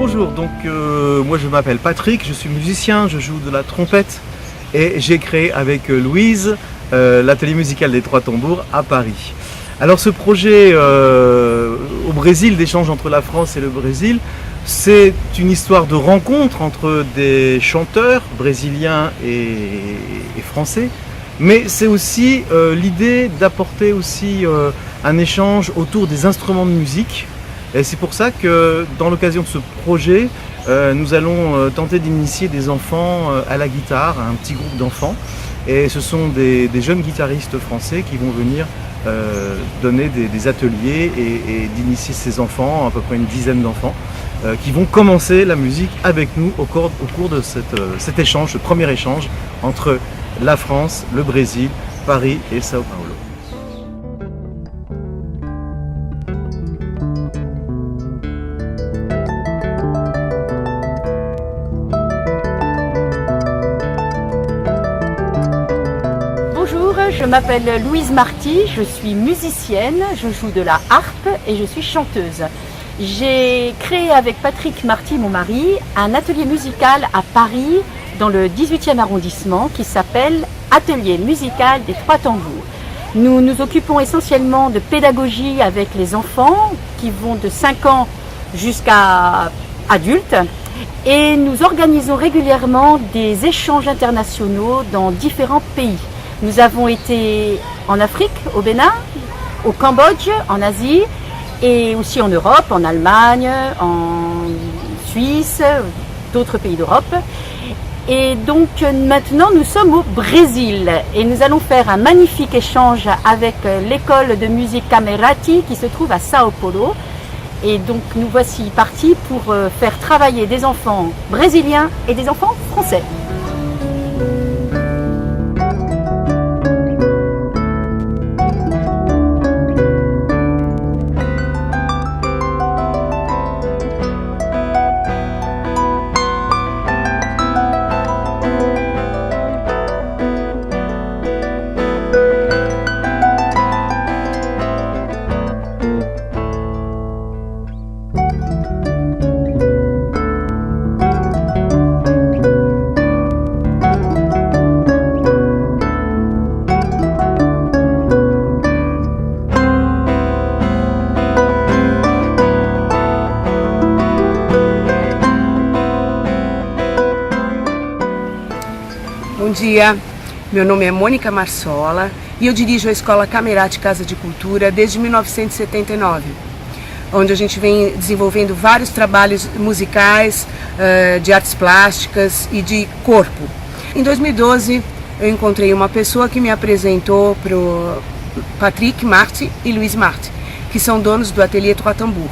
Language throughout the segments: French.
Bonjour, donc moi je m'appelle Patrick, je suis musicien, je joue de la trompette et j'ai créé avec Louise l'atelier musical des Trois Tambours à Paris. Alors ce projet au Brésil, d'échange entre la France et le Brésil, c'est une histoire de rencontre entre des chanteurs brésiliens et français, mais c'est aussi l'idée d'apporter aussi un échange autour des instruments de musique. Et c'est pour ça que dans l'occasion de ce projet, nous allons tenter d'initier des enfants à la guitare, un petit groupe d'enfants. Et ce sont des jeunes guitaristes français qui vont venir donner des ateliers et d'initier ces enfants, à peu près une dizaine d'enfants, qui vont commencer la musique avec nous au cours de cet échange, ce premier échange entre la France, le Brésil, Paris et Sao Paulo. Bonjour, je m'appelle Louise Marty, je suis musicienne, je joue de la harpe et je suis chanteuse. J'ai créé avec Patrick Marty, mon mari, un atelier musical à Paris, dans le 18e arrondissement, qui s'appelle Atelier musical des Trois Tambours. Nous nous occupons essentiellement de pédagogie avec les enfants, qui vont de 5 ans jusqu'à adultes. Et nous organisons régulièrement des échanges internationaux dans différents pays. Nous avons été en Afrique, au Bénin, au Cambodge, en Asie, et aussi en Europe, en Allemagne, en Suisse, d'autres pays d'Europe. Et donc maintenant nous sommes au Brésil et nous allons faire un magnifique échange avec l'école de musique Camerati qui se trouve à Sao Paulo. Et donc nous voici partis pour faire travailler des enfants brésiliens et des enfants français. Bom dia, meu nome é Mônica Marsola e eu dirijo a Escola Camerati Casa de Cultura desde 1979, onde a gente vem desenvolvendo vários trabalhos musicais, de artes plásticas e de corpo. Em 2012 eu encontrei uma pessoa que me apresentou para o Patrick Marty e Louise Marty, que são donos do Ateliê Trois Tambours.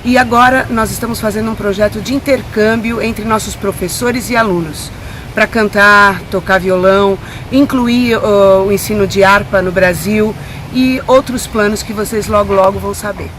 E agora nós estamos fazendo um projeto de intercâmbio entre nossos professores e alunos, para cantar, tocar violão, incluir o ensino de harpa no Brasil e outros planos que vocês logo vão saber.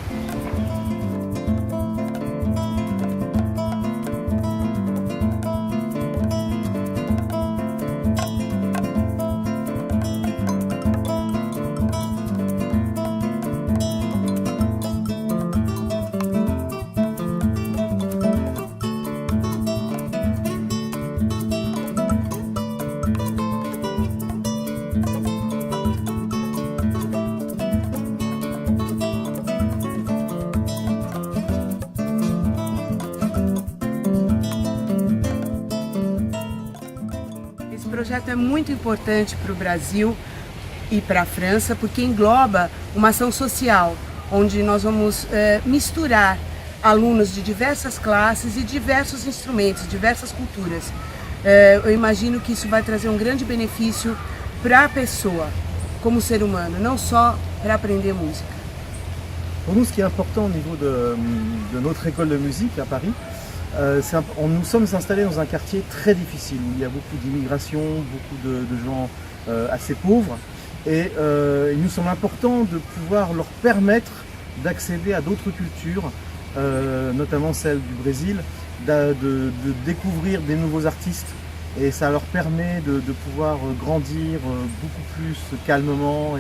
Esse projeto é muito importante para o Brasil e para a França porque engloba uma ação social, onde nós vamos misturar alunos de diversas classes e diversos instrumentos, diversas culturas. Eu imagino que isso vai trazer um grande benefício para a pessoa, como ser humano, não só para aprender música. Pour nous, ce qui est important au niveau de notre école de musique à Paris, nous sommes installés dans un quartier très difficile où il y a beaucoup d'immigration, beaucoup de gens assez pauvres et il nous semble important de pouvoir leur permettre d'accéder à d'autres cultures, notamment celle du Brésil, de découvrir des nouveaux artistes et ça leur permet de pouvoir grandir beaucoup plus calmement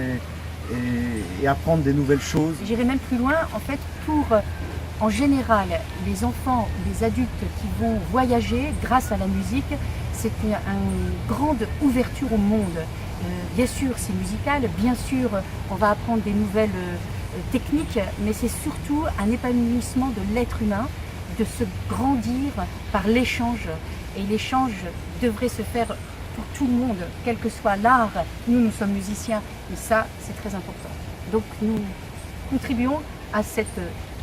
et apprendre des nouvelles choses. J'irai même plus loin, en fait, pour En général, les enfants, les adultes qui vont voyager grâce à la musique, c'est une grande ouverture au monde. Bien sûr, c'est musical, bien sûr, on va apprendre des nouvelles techniques, mais c'est surtout un épanouissement de l'être humain, de se grandir par l'échange. Et l'échange devrait se faire pour tout le monde, quel que soit l'art. Nous sommes musiciens, et ça, c'est très important. Donc, nous contribuons à cet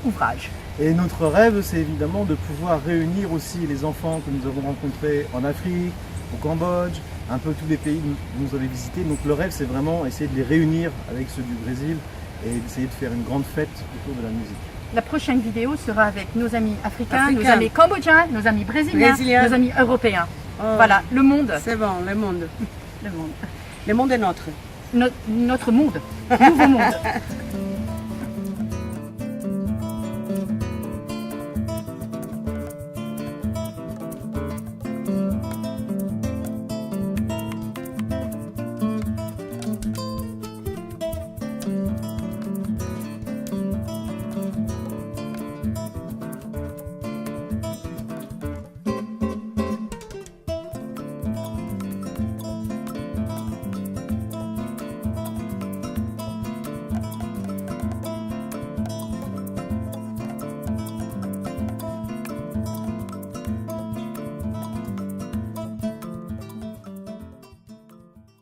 ouvrage. Et notre rêve, c'est évidemment de pouvoir réunir aussi les enfants que nous avons rencontrés en Afrique, au Cambodge, un peu tous les pays que nous avons visités. Donc le rêve, c'est vraiment essayer de les réunir avec ceux du Brésil et d'essayer de faire une grande fête autour de la musique. La prochaine vidéo sera avec nos amis africains, nos amis cambodgiens, nos amis brésiliens, nos amis européens. Oh. Voilà, le monde. C'est bon, le monde. Le monde. Le monde est notre. Notre monde, nouveau monde.